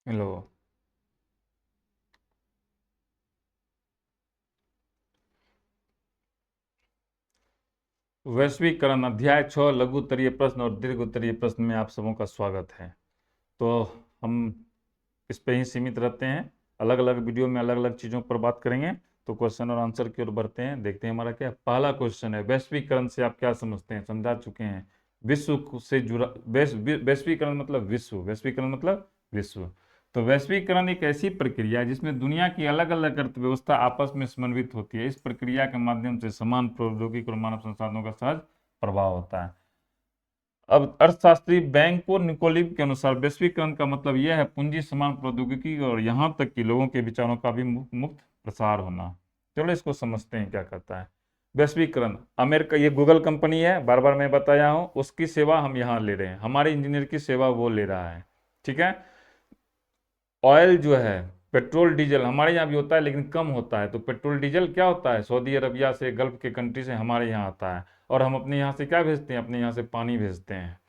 Hello. वैश्वीकरण अध्याय 6 लघु उत्तरीय प्रश्न और दीर्घ उत्तरीय प्रश्न में आप सबों का स्वागत है। तो हम इस पे ही सीमित रहते हैं, अलग अलग वीडियो में अलग अलग चीज़ों पर बात करेंगे। तो क्वेश्चन और आंसर की ओर बढ़ते हैं, देखते हैं हमारा क्या पहला क्वेश्चन है। वैश्वीकरण से आप क्या समझते हैं, समझा चुके हैं। विश्व से जुड़ा वैश्वीकरण मतलब विश्व, वैश्वीकरण मतलब विश्व। तो वैश्वीकरण एक ऐसी प्रक्रिया है जिसमें दुनिया की अलग अलग अर्थव्यवस्था आपस में समन्वित होती है। इस प्रक्रिया के माध्यम से समान प्रौद्योगिकी और मानव संसाधनों का सहज प्रभाव होता है। अब अर्थशास्त्री बैंको निकोलिव के अनुसार वैश्वीकरण का मतलब यह है पूंजी, समान प्रौद्योगिकी और यहाँ तक कि लोगों के विचारों का भी मुक्त प्रसार होना। चलो इसको समझते हैं क्या कहता है। वैश्वीकरण अमेरिका, ये गूगल कंपनी है, बार बार मैं बताया हूँ, उसकी सेवा हम यहाँ ले रहे हैं, हमारे इंजीनियर की सेवा वो ले रहा है। ठीक है। ऑयल जो है, पेट्रोल डीजल हमारे यहाँ भी होता है लेकिन कम होता है। तो पेट्रोल डीजल क्या होता है, सऊदी अरबिया से, गल्फ के कंट्री से हमारे यहाँ आता है। और हम अपने यहाँ से क्या भेजते हैं, अपने यहाँ से पानी भेजते हैं,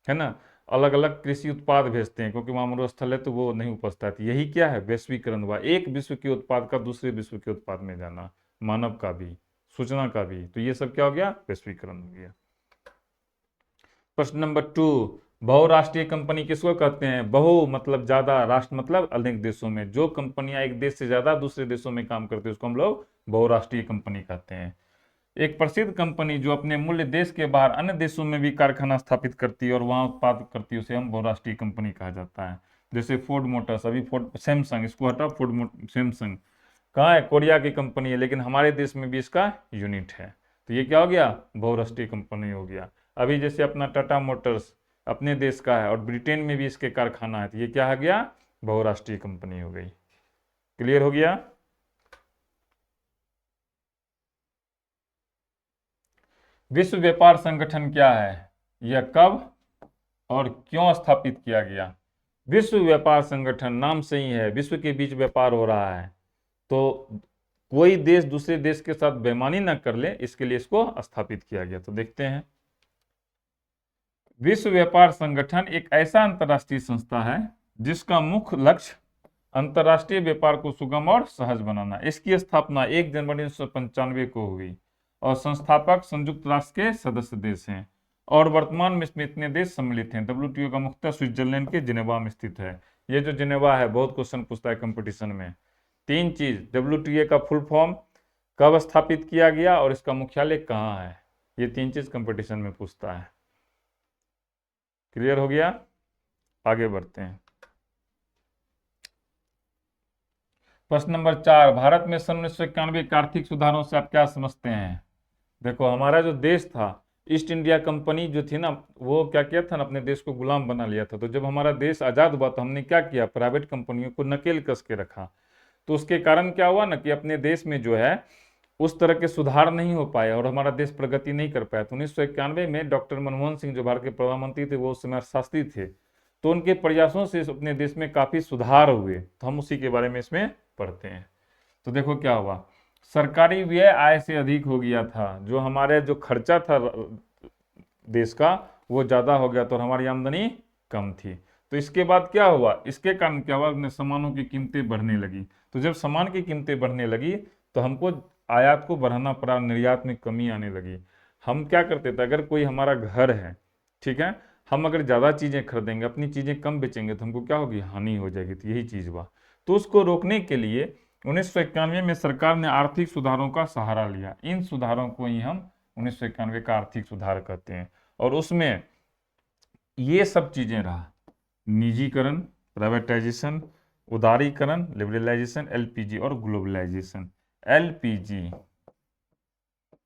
है ना। अलग अलग कृषि उत्पाद भेजते हैं क्योंकि वहाँ मरुस्थल है तो वो नहीं उपजता है। तो यही क्या है, वैश्वीकरण हुआ, एक विश्व के उत्पाद का दूसरे विश्व के उत्पाद में जाना, मानव का भी, सूचना का भी। तो ये सब क्या हो गया, वैश्वीकरण हो गया। प्रश्न नंबर 2, बहुराष्ट्रीय कंपनी किसको कहते हैं। बहु मतलब ज्यादा, राष्ट्र मतलब अनेक देशों में। जो कंपनियां एक देश से ज्यादा दूसरे देशों में काम करती है उसको हम लोग बहुराष्ट्रीय कंपनी कहते हैं। एक प्रसिद्ध कंपनी जो अपने मूल्य देश के बाहर अन्य देशों में भी कारखाना स्थापित करती है और वहां उत्पाद करती है उसे हम बहुराष्ट्रीय कंपनी कहा जाता है। जैसे फोर्ड मोटर्स, अभी फोर्ड, सैमसंग, इसको हटा, सैमसंग कहाँ है, कोरिया की कंपनी है, लेकिन हमारे देश में भी इसका यूनिट है। तो ये क्या हो गया, बहुराष्ट्रीय कंपनी हो गया। अभी जैसे अपना टाटा मोटर्स अपने देश का है और ब्रिटेन में भी इसके कारखाना है, तो ये क्या हो गया, बहुराष्ट्रीय कंपनी हो गई। क्लियर हो गया। विश्व व्यापार संगठन क्या है, यह कब और क्यों स्थापित किया गया। विश्व व्यापार संगठन नाम से ही है, विश्व के बीच व्यापार हो रहा है, तो कोई देश दूसरे देश के साथ बेईमानी न कर ले, इसके लिए इसको स्थापित किया गया। तो देखते हैं। विश्व व्यापार संगठन एक ऐसा अंतर्राष्ट्रीय संस्था है जिसका मुख्य लक्ष्य अंतर्राष्ट्रीय व्यापार को सुगम और सहज बनाना। इसकी स्थापना 1 जनवरी 1995 को हुई और संस्थापक संयुक्त राष्ट्र के सदस्य देश हैं और वर्तमान में इसमें इतने देश सम्मिलित हैं। डब्ल्यूटीओ का मुख्यालय स्विट्जरलैंड के जिनेवा में स्थित है। ये जो जिनेवा है, बहुत क्वेश्चन पूछता है कंपटीशन में। 3 चीज, डब्ल्यूटीओ का फुल फॉर्म, कब स्थापित किया गया और इसका मुख्यालय कहाँ है, ये 3 चीज कंपटीशन में पूछता है। क्लियर हो गया, आगे बढ़ते हैं। प्रश्न नंबर 4, भारत में सन 1991 के आर्थिक सुधारों से आप क्या समझते हैं। देखो, हमारा जो देश था, ईस्ट इंडिया कंपनी जो थी ना, वो क्या किया था ना, अपने देश को गुलाम बना लिया था। तो जब हमारा देश आज़ाद हुआ तो हमने क्या किया, प्राइवेट कंपनियों को नकेल कस के रखा। तो उसके कारण क्या हुआ ना कि अपने देश में जो है उस तरह के सुधार नहीं हो पाए और हमारा देश प्रगति नहीं कर पाया। तो 1991 में डॉक्टर मनमोहन सिंह जो भारत के प्रधानमंत्री थे, वो उस समय शास्त्री थे, तो उनके प्रयासों से अपने देश में काफी सुधार हुए। तो हम उसी के बारे में इसमें पढ़ते हैं। तो देखो क्या हुआ, सरकारी व्यय आय से अधिक हो गया था, जो हमारे जो खर्चा था देश का वो ज्यादा हो गया, तो हमारी आमदनी कम थी। तो इसके बाद क्या हुआ, इसके कारण क्या हुआ, अपने सामानों की कीमतें बढ़ने लगी। तो जब सामान की कीमतें बढ़ने लगी तो हमको आयात को बढ़ाना पड़ा, निर्यात में कमी आने लगी। हम क्या करते थे, अगर कोई हमारा घर है, ठीक है, हम अगर ज़्यादा चीज़ें खरीदेंगे, अपनी चीज़ें कम बेचेंगे, तो हमको क्या होगी, हानि हो जाएगी। तो यही चीज़ हुआ। तो उसको रोकने के लिए 1991 में सरकार ने आर्थिक सुधारों का सहारा लिया। इन सुधारों को ही हम 1991 का आर्थिक सुधार कहते हैं। और उसमें ये सब चीज़ें रहा, निजीकरण, प्राइवेटाइजेशन, उदारीकरण, लिबरलाइजेशन, एलपीजी और ग्लोबलाइजेशन। एलपीजी,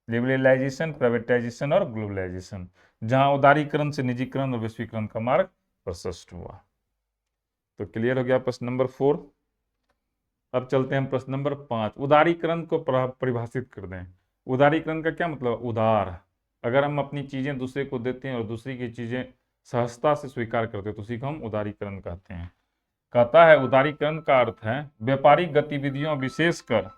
लिबरलाइजेशन, प्राइवेटाइजेशन और ग्लोबलाइजेशन, जहां उदारीकरण से निजीकरण और वैश्वीकरण का मार्ग प्रशस्त हुआ। तो क्लियर हो गया प्रश्न नंबर 4। अब चलते हैं प्रश्न नंबर 5। उदारीकरण को परिभाषित कर दें। उदारीकरण का क्या मतलब, उदार, अगर हम अपनी चीजें दूसरे को देते हैं और दूसरी की चीजें सहजता से स्वीकार करते हैं तो उसी को हम उदारीकरण कहते हैं। कहता है उदारीकरण का अर्थ है व्यापारिक गतिविधियों, विशेषकर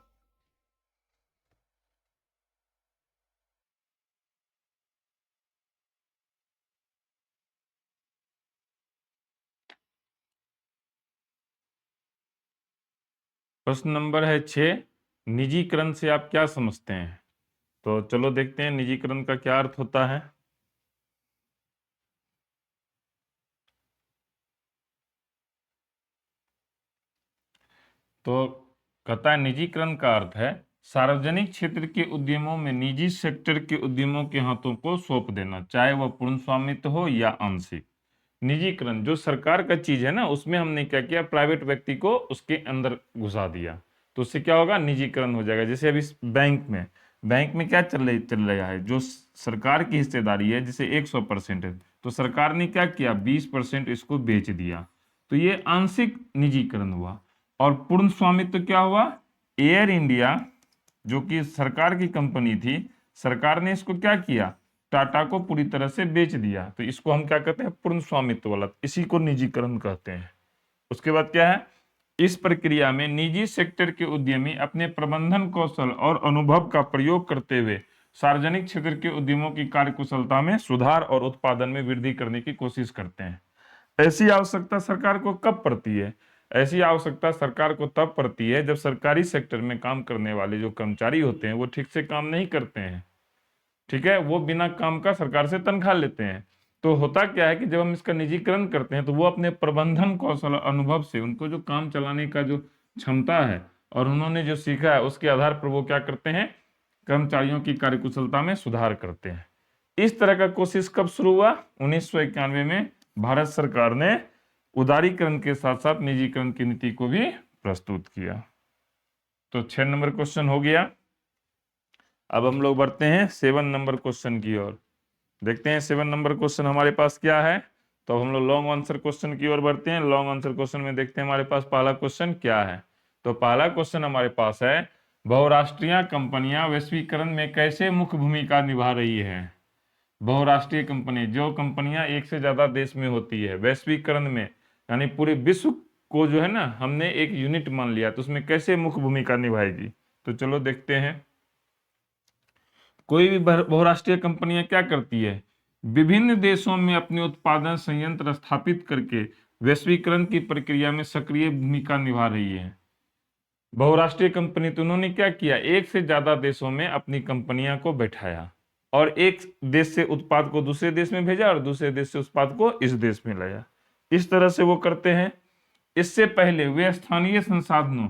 प्रश्न नंबर है 6, निजीकरण से आप क्या समझते हैं? तो चलो देखते हैं निजीकरण का क्या अर्थ होता है। तो कहता है निजीकरण का अर्थ है सार्वजनिक क्षेत्र के उद्यमों में निजी सेक्टर के उद्यमों के हाथों को सौंप देना, चाहे वह पूर्ण स्वामित्व हो या आंशिक। निजीकरण जो सरकार का चीज है ना, उसमें हमने क्या किया, प्राइवेट व्यक्ति को उसके अंदर घुसा दिया, तो उससे क्या होगा, निजीकरण हो जाएगा। जैसे अभी बैंक में क्या चल रहा है, जो सरकार की हिस्सेदारी है जिसे 100% है, तो सरकार ने क्या किया, 20% इसको बेच दिया, तो ये आंशिक निजीकरण हुआ। और पूर्ण स्वामित्व क्या हुआ, एयर इंडिया जो कि सरकार की कंपनी थी, सरकार ने इसको क्या किया, टाटा को पूरी तरह से बेच दिया, तो इसको हम क्या कहते हैं, पूर्ण स्वामित्व वाला, इसी को निजीकरण कहते हैं। उसके बाद क्या है, इस प्रक्रिया में निजी सेक्टर के उद्यमी अपने प्रबंधन कौशल और अनुभव का प्रयोग करते हुए सार्वजनिक क्षेत्र के उद्यमों की कार्यकुशलता में सुधार और उत्पादन में वृद्धि करने की कोशिश करते हैं। ऐसी आवश्यकता सरकार को कब पड़ती है, ऐसी आवश्यकता सरकार को तब पड़ती है जब सरकारी सेक्टर में काम करने वाले जो कर्मचारी होते हैं वो ठीक से काम नहीं करते हैं, ठीक है, वो बिना काम का सरकार से तनख्वाह लेते हैं। तो होता क्या है कि जब हम इसका निजीकरण करते हैं तो वो अपने प्रबंधन कौशल और अनुभव से, उनको जो काम चलाने का जो क्षमता है और उन्होंने जो सीखा है उसके आधार पर वो क्या करते हैं, कर्मचारियों की कार्यकुशलता में सुधार करते हैं। इस तरह का कोशिश कब शुरू हुआ, 1991 में भारत सरकार ने उदारीकरण के साथ साथ निजीकरण की नीति को भी प्रस्तुत किया। तो 6 नंबर क्वेश्चन हो गया। अब हम लोग बढ़ते हैं 7 नंबर क्वेश्चन की ओर। देखते हैं 7 नंबर क्वेश्चन हमारे पास क्या है। तो हम लोग लॉन्ग आंसर क्वेश्चन की ओर बढ़ते हैं। लॉन्ग आंसर क्वेश्चन में देखते हैं हमारे पास पहला क्वेश्चन क्या है। तो पहला क्वेश्चन हमारे पास है, बहुराष्ट्रीय कंपनियां वैश्वीकरण में कैसे मुख्य भूमिका निभा रही है। बहुराष्ट्रीय कंपनी, जो कंपनियां एक से ज्यादा देश में होती है, वैश्वीकरण में यानी पूरे विश्व को जो है ना हमने एक यूनिट मान लिया, तो उसमें कैसे मुख्य भूमिका निभाएगी। तो चलो देखते हैं। कोई भी बहुराष्ट्रीय कंपनियां क्या करती है, विभिन्न देशों में अपने उत्पादन संयंत्र स्थापित करके वैश्वीकरण की प्रक्रिया में सक्रिय भूमिका निभा रही है। बहुराष्ट्रीय कंपनी, तो उन्होंने क्या किया, एक से ज्यादा देशों में अपनी कंपनियां को बैठाया और एक देश से उत्पाद को दूसरे देश में भेजा और दूसरे देश से उत्पाद को इस देश में लाया। इस तरह से वो करते हैं। इससे पहले वे स्थानीय संसाधनों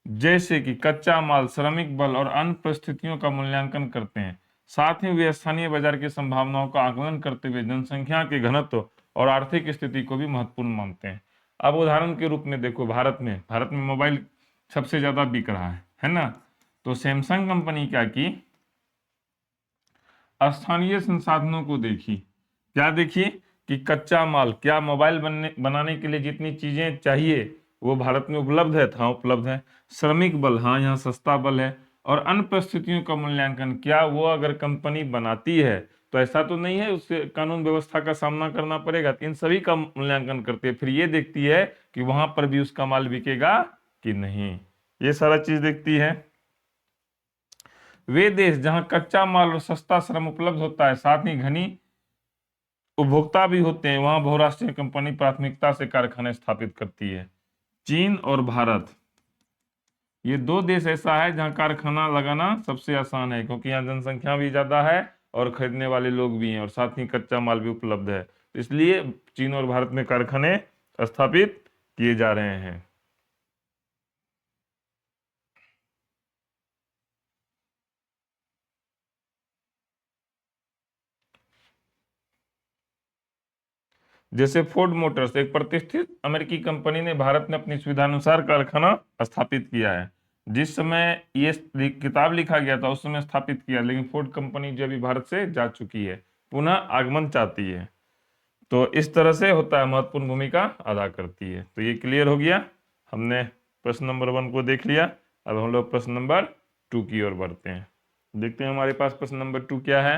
जैसे कि कच्चा माल, श्रमिक बल और अन्य परिस्थितियों का मूल्यांकन करते हैं। साथ ही वे स्थानीय बाजार की संभावनाओं का आकलन करते हुए जनसंख्या के घनत्व और आर्थिक स्थिति को भी महत्वपूर्ण मानते हैं। अब उदाहरण के रूप में देखो, भारत में मोबाइल सबसे ज्यादा बिक रहा है ना। तो सैमसंग कंपनी क्या की, स्थानीय संसाधनों को देखी, क्या देखी कि कच्चा माल, क्या मोबाइल बनाने के लिए जितनी चीजें चाहिए वो भारत में उपलब्ध है, था उपलब्ध है। श्रमिक बल, हाँ यहाँ सस्ता बल है। और अन्य परिस्थितियों का मूल्यांकन, क्या वो अगर कंपनी बनाती है तो ऐसा तो नहीं है उससे कानून व्यवस्था का सामना करना पड़ेगा, इन सभी का मूल्यांकन करती है। फिर ये देखती है कि वहां पर भी उसका माल बिकेगा कि नहीं, ये सारा चीज देखती है। वे देश जहां कच्चा माल और सस्ता श्रम उपलब्ध होता है, साथ ही घनी उपभोक्ता भी होते हैं, वहां बहुराष्ट्रीय कंपनी प्राथमिकता से कारखाने स्थापित करती है। चीन और भारत, ये दो देश ऐसा है जहां कारखाना लगाना सबसे आसान है, क्योंकि यहाँ जनसंख्या भी ज्यादा है और खरीदने वाले लोग भी हैं और साथ ही कच्चा माल भी उपलब्ध है, तो इसलिए चीन और भारत में कारखाने स्थापित किए जा रहे हैं। जैसे फोर्ड मोटर्स, एक प्रतिष्ठित अमेरिकी कंपनी ने भारत में अपनी सुविधा अनुसार कारखाना स्थापित किया है। जिस समय ये किताब लिखा गया था उस समय स्थापित किया, लेकिन फोर्ड कंपनी जो अभी भारत से जा चुकी है, पुनः आगमन चाहती है। तो इस तरह से होता है, महत्वपूर्ण भूमिका अदा करती है। तो ये क्लियर हो गया, हमने प्रश्न नंबर 1 को देख लिया। अब हम लोग प्रश्न नंबर 2 की ओर बढ़ते हैं। देखते हैं हमारे पास प्रश्न नंबर 2 क्या है।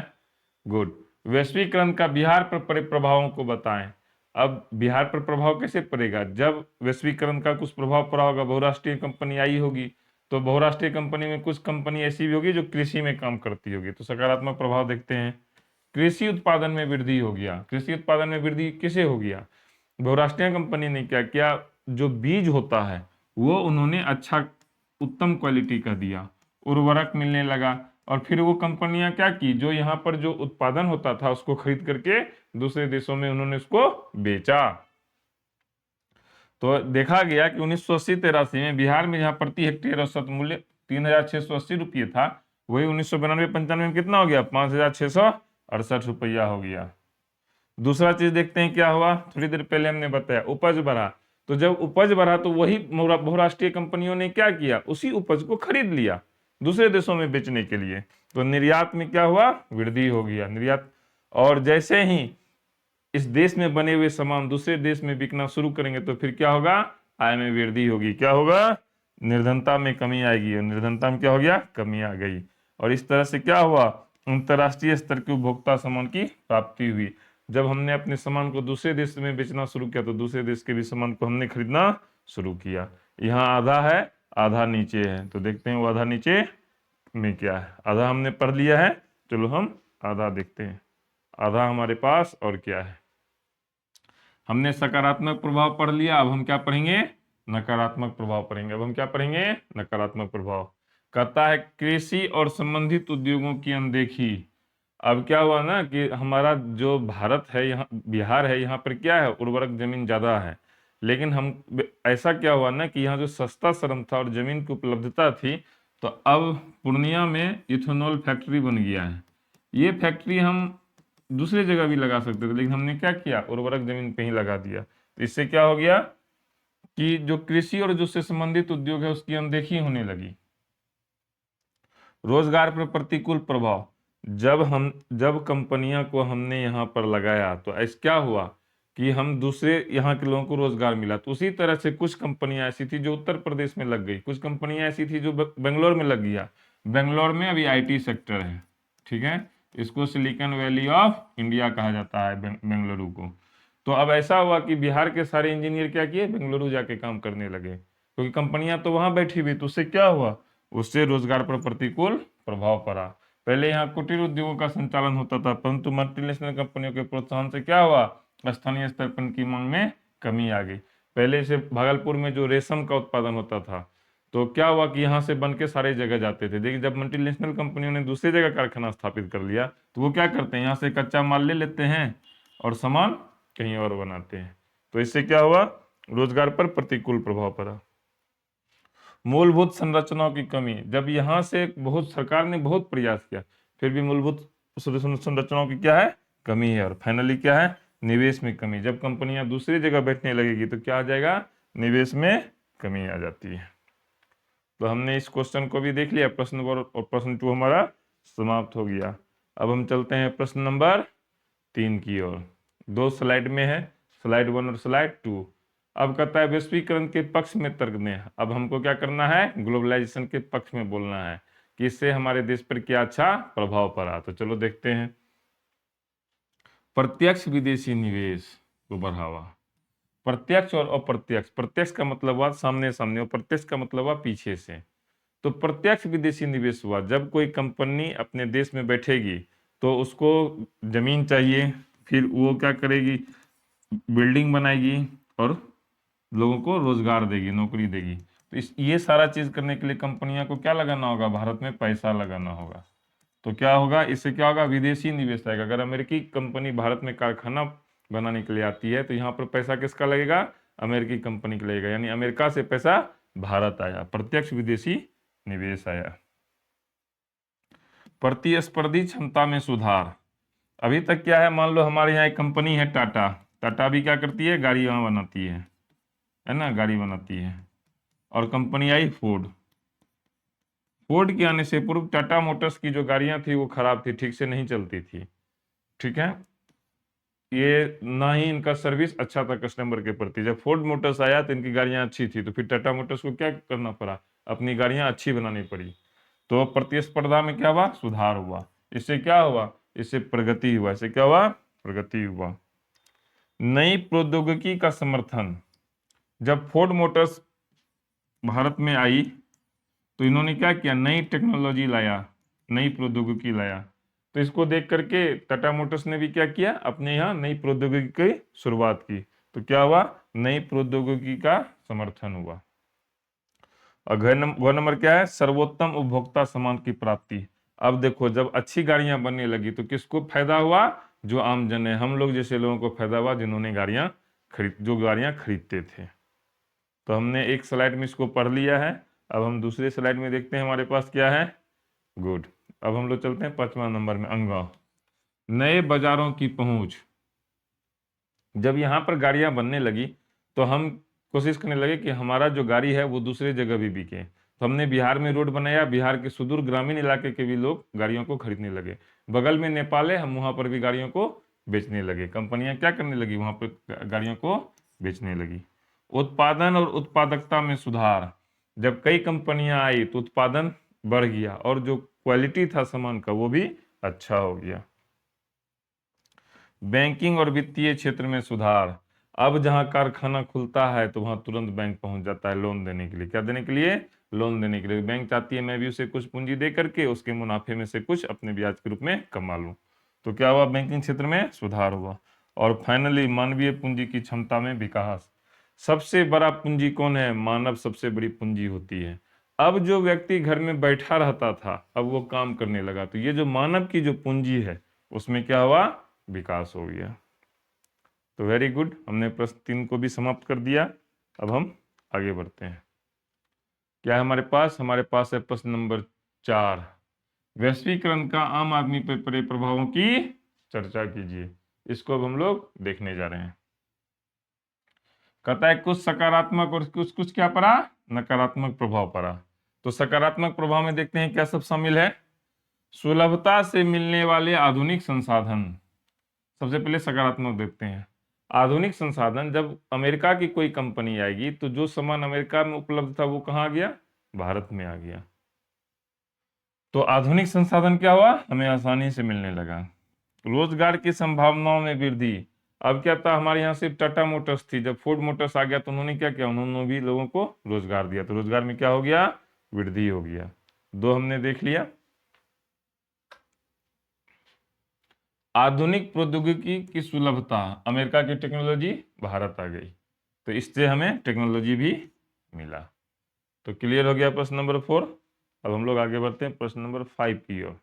गुड, वैश्वीकरण का बिहार पर पड़े प्रभावों को बताएं। अब बिहार पर प्रभाव कैसे पड़ेगा, जब वैश्वीकरण का कुछ प्रभाव पड़ा होगा, बहुराष्ट्रीय कंपनी आई होगी, तो बहुराष्ट्रीय कंपनी में कुछ कंपनी ऐसी भी होगी जो कृषि में काम करती होगी, तो सकारात्मक प्रभाव देखते हैं। कृषि उत्पादन में वृद्धि हो गया। कृषि उत्पादन में वृद्धि किसे हो गया, बहुराष्ट्रीय कंपनी ने क्या किया, जो बीज होता है वो उन्होंने अच्छा उत्तम क्वालिटी का दिया, उर्वरक मिलने लगा, और फिर वो कंपनियां क्या की, जो यहाँ पर जो उत्पादन होता था उसको खरीद करके दूसरे देशों में उन्होंने उसको बेचा। तो देखा गया कि 1980-83 में बिहार में जहाँ प्रति हेक्टेयर औसत मूल्य 3,680 रुपये था, वही 1992-95 में कितना हो गया, 5,668 रुपया हो गया। दूसरा चीज देखते हैं क्या हुआ, थोड़ी देर पहले हमने बताया उपज बढ़ा। तो जब उपज बढ़ा तो वही बहुराष्ट्रीय कंपनियों ने क्या किया, उसी उपज को खरीद लिया दूसरे देशों में बेचने के लिए। तो निर्यात में क्या हुआ, वृद्धि हो गया निर्यात। और जैसे ही इस देश में बने हुए सामान दूसरे देश में बिकना शुरू करेंगे तो फिर क्या होगा, आय में वृद्धि होगी। क्या होगा, निर्धनता में कमी आएगी, और निर्धनता में क्या हो गया, कमी आ गई। और इस तरह से क्या हुआ, अंतर्राष्ट्रीय स्तर के उपभोक्ता सामान की प्राप्ति हुई। जब हमने अपने सामान को दूसरे देश में बेचना शुरू किया तो दूसरे देश के भी सामान को हमने खरीदना शुरू किया। यहाँ आधा है, आधा नीचे है, तो देखते हैं वो आधा नीचे में क्या है। आधा हमने पढ़ लिया है, चलो हम आधा देखते हैं। आधा हमारे पास और क्या है, हमने सकारात्मक प्रभाव पढ़ लिया, अब हम क्या पढ़ेंगे, नकारात्मक प्रभाव पढ़ेंगे। अब हम क्या पढ़ेंगे, नकारात्मक प्रभाव। कहता है कृषि और संबंधित उद्योगों की अनदेखी। अब क्या हुआ ना कि हमारा जो भारत है, यहाँ बिहार है, यहाँ पर क्या है, उर्वरक जमीन ज्यादा है, लेकिन हम ऐसा क्या हुआ ना कि यहाँ जो सस्ता श्रम था और जमीन की उपलब्धता थी, तो अब पूर्णिया में इथेनॉल फैक्ट्री बन गया है। ये फैक्ट्री हम दूसरी जगह भी लगा सकते थे, लेकिन हमने क्या किया, उर्वरक जमीन पे ही लगा दिया। तो इससे क्या हो गया कि जो कृषि और जो से संबंधित उद्योग है उसकी अनदेखी होने लगी। रोजगार पर प्रतिकूल प्रभाव। जब कंपनियां को हमने यहाँ पर लगाया तो ऐसा क्या हुआ कि हम दूसरे यहाँ के लोगों को रोजगार मिला। तो उसी तरह से कुछ कंपनियां ऐसी थी जो उत्तर प्रदेश में लग गई, कुछ कंपनियां ऐसी थी जो बेंगलोर में लग गया। बेंगलोर में अभी आईटी सेक्टर है, ठीक है, इसको सिलिकॉन वैली ऑफ इंडिया कहा जाता है बेंगलुरु को। तो अब ऐसा हुआ कि बिहार के सारे इंजीनियर क्या किए, बेंगलुरु जाके काम करने लगे, क्योंकि कंपनियां तो वहां बैठी हुई। तो उससे क्या हुआ, उससे रोजगार पर प्रतिकूल प्रभाव पड़ा। पहले यहाँ कुटीर उद्योगों का संचालन होता था, परंतु मल्टीनेशनल कंपनियों के प्रोत्साहन से क्या हुआ, स्थानीय स्तर पर इनकी मांग में कमी आ गई। पहले से भागलपुर में जो रेशम का उत्पादन होता था, तो क्या हुआ कि यहाँ से बन के सारे जगह जाते थे। लेकिन जब मल्टीनेशनल कंपनियों ने दूसरी जगह कारखाना स्थापित कर लिया तो वो क्या करते हैं, यहाँ से कच्चा माल ले लेते हैं और सामान कहीं और बनाते हैं। तो इससे क्या हुआ, रोजगार पर प्रतिकूल प्रभाव पड़ा। मूलभूत संरचनाओं की कमी। जब यहाँ से बहुत सरकार ने बहुत प्रयास किया, फिर भी मूलभूत संरचनाओं की क्या है, कमी है। और फाइनली क्या है, निवेश में कमी। जब कंपनियां दूसरी जगह बैठने लगेगी तो क्या आ जाएगा, निवेश में कमी आ जाती है। तो हमने इस क्वेश्चन को भी देख लिया, प्रश्न 1 और प्रश्न 2 हमारा समाप्त हो गया। अब हम चलते हैं प्रश्न नंबर 3 की ओर। 2 स्लाइड में है, स्लाइड 1 और स्लाइड 2। अब कहता है वैश्वीकरण के पक्ष में तर्क दें। अब हमको क्या करना है, ग्लोबलाइजेशन के पक्ष में बोलना है कि इससे हमारे देश पर क्या अच्छा प्रभाव पड़ा। तो चलो देखते हैं। प्रत्यक्ष विदेशी निवेश को बढ़ावा। प्रत्यक्ष और अप्रत्यक्ष। प्रत्यक्ष का मतलब हुआ सामने सामने, और प्रत्यक्ष का मतलब हुआ पीछे से। तो प्रत्यक्ष विदेशी निवेश हुआ जब कोई कंपनी अपने देश में बैठेगी तो उसको जमीन चाहिए, फिर वो क्या करेगी, बिल्डिंग बनाएगी और लोगों को रोजगार देगी, नौकरी देगी। तो ये सारा चीज करने के लिए कंपनियां को क्या लगाना होगा, भारत में पैसा लगाना होगा। तो क्या होगा, इससे क्या होगा, विदेशी निवेश आएगा। अगर अमेरिकी कंपनी भारत में कारखाना बनाने के लिए आती है तो यहाँ पर पैसा किसका लगेगा, अमेरिकी कंपनी का लगेगा, यानी अमेरिका से पैसा भारत आया, प्रत्यक्ष विदेशी निवेश आया। प्रतिस्पर्धी क्षमता में सुधार। अभी तक क्या है, मान लो हमारे यहाँ एक कंपनी है टाटा। टाटा भी क्या करती है, गाड़ी वहाँ बनाती है ना, गाड़ी बनाती है। और कंपनी आई फोर्ड। फोर्ड के आने से पूर्व टाटा मोटर्स की जो गाड़ियां थी वो खराब थी, ठीक से नहीं चलती थी, ठीक है, ये ना ही इनका सर्विस अच्छा था कस्टमर के प्रति। जब फोर्ड मोटर्स आया तो इनकी गाड़ियां अच्छी थी, तो फिर टाटा मोटर्स को क्या करना पड़ा, अपनी गाड़ियां अच्छी बनानी पड़ी। तो प्रतिस्पर्धा में क्या हुआ, सुधार हुआ। इससे क्या हुआ, इससे प्रगति हुआ। इससे क्या हुआ, प्रगति हुआ। नई प्रौद्योगिकी का समर्थन। जब फोर्ड मोटर्स भारत में आई तो इन्होंने क्या किया, नई टेक्नोलॉजी लाया, नई प्रौद्योगिकी लाया। तो इसको देख करके टाटा मोटर्स ने भी क्या किया, अपने यहाँ नई प्रौद्योगिकी की शुरुआत की। तो क्या हुआ, नई प्रौद्योगिकी का समर्थन हुआ। और ग नंबर क्या है, सर्वोत्तम उपभोक्ता सम्मान की प्राप्ति। अब देखो, जब अच्छी गाड़ियां बनने लगी तो किसको फायदा हुआ, जो आम जन है, हम लोग जैसे लोगों को फायदा हुआ, जिन्होंने जो गाड़ियां खरीदते थे। तो हमने एक स्लाइड में इसको पढ़ लिया है। अब हम दूसरे स्लाइड में देखते हैं हमारे पास क्या है। गुड। अब हम लोग चलते हैं 5वां नंबर में, अंग नए बाजारों की पहुंच। जब यहाँ पर गाड़ियां बनने लगी तो हम कोशिश करने लगे कि हमारा जो गाड़ी है वो दूसरे जगह भी बिके। तो हमने बिहार में रोड बनाया, बिहार के सुदूर ग्रामीण इलाके के भी लोग गाड़ियों को खरीदने लगे। बगल में नेपाल है, हम वहां पर भी गाड़ियों को बेचने लगे। कंपनियां क्या करने लगी, वहां पर गाड़ियों को बेचने लगी। उत्पादन और उत्पादकता में सुधार। जब कई कंपनियां आई तो उत्पादन बढ़ गया और जो क्वालिटी था सामान का वो भी अच्छा हो गया। बैंकिंग और वित्तीय क्षेत्र में सुधार। अब जहां कारखाना खुलता है तो वहां तुरंत बैंक पहुंच जाता है लोन देने के लिए। क्या देने के लिए, लोन देने के लिए। बैंक चाहती है मैं भी उसे कुछ पूंजी दे करके उसके मुनाफे में से कुछ अपने ब्याज के रूप में कमा लूं। तो क्या हुआ, बैंकिंग क्षेत्र में सुधार हुआ। और फाइनली मानवीय पूंजी की क्षमता में विकास। सबसे बड़ा पूंजी कौन है, मानव सबसे बड़ी पूंजी होती है। अब जो व्यक्ति घर में बैठा रहता था अब वो काम करने लगा, तो ये जो मानव की जो पूंजी है उसमें क्या हुआ, विकास हो गया। तो वेरी गुड, हमने प्रश्न 3 को भी समाप्त कर दिया। अब हम आगे बढ़ते हैं। क्या है हमारे पास है प्रश्न नंबर 4। वैश्वीकरण का आम आदमी पर पड़े प्रभावों की चर्चा कीजिए। इसको अब हम लोग देखने जा रहे हैं। कहता है कुछ सकारात्मक और कुछ कुछ क्या पड़ा, नकारात्मक प्रभाव पड़ा। तो सकारात्मक प्रभाव में देखते हैं क्या सब शामिल है। सुलभता से मिलने वाले आधुनिक संसाधन। सबसे पहले सकारात्मक देखते हैं। आधुनिक संसाधन, जब अमेरिका की कोई कंपनी आएगी तो जो सामान अमेरिका में उपलब्ध था वो कहाँ आ गया, भारत में आ गया। तो आधुनिक संसाधन क्या हुआ, हमें आसानी से मिलने लगा। रोजगार की संभावनाओं में वृद्धि। अब क्या था, हमारे यहाँ सिर्फ टाटा मोटर्स थी, जब फोर्ड मोटर्स आ गया तो उन्होंने क्या किया, उन्होंने भी लोगों को रोजगार दिया। तो रोजगार में क्या हो गया, वृद्धि हो गया। 2 हमने देख लिया। आधुनिक प्रौद्योगिकी की सुलभता, अमेरिका की टेक्नोलॉजी भारत आ गई तो इससे हमें टेक्नोलॉजी भी मिला। तो क्लियर हो गया प्रश्न नंबर 4। अब हम लोग आगे बढ़ते हैं प्रश्न नंबर 5 की ओर।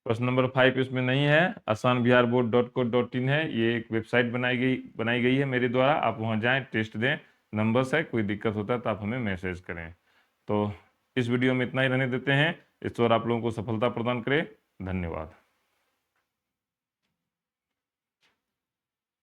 प्रश्न नंबर 5 इसमें नहीं है, asanbiharboard.co.in है, ये एक वेबसाइट बनाई गई है मेरे द्वारा। आप वहां जाएं, टेस्ट दें, नंबर्स है, कोई दिक्कत होता है तो आप हमें मैसेज करें। तो इस वीडियो में इतना ही रहने देते हैं। इस और आप लोगों को सफलता प्रदान करें। धन्यवाद।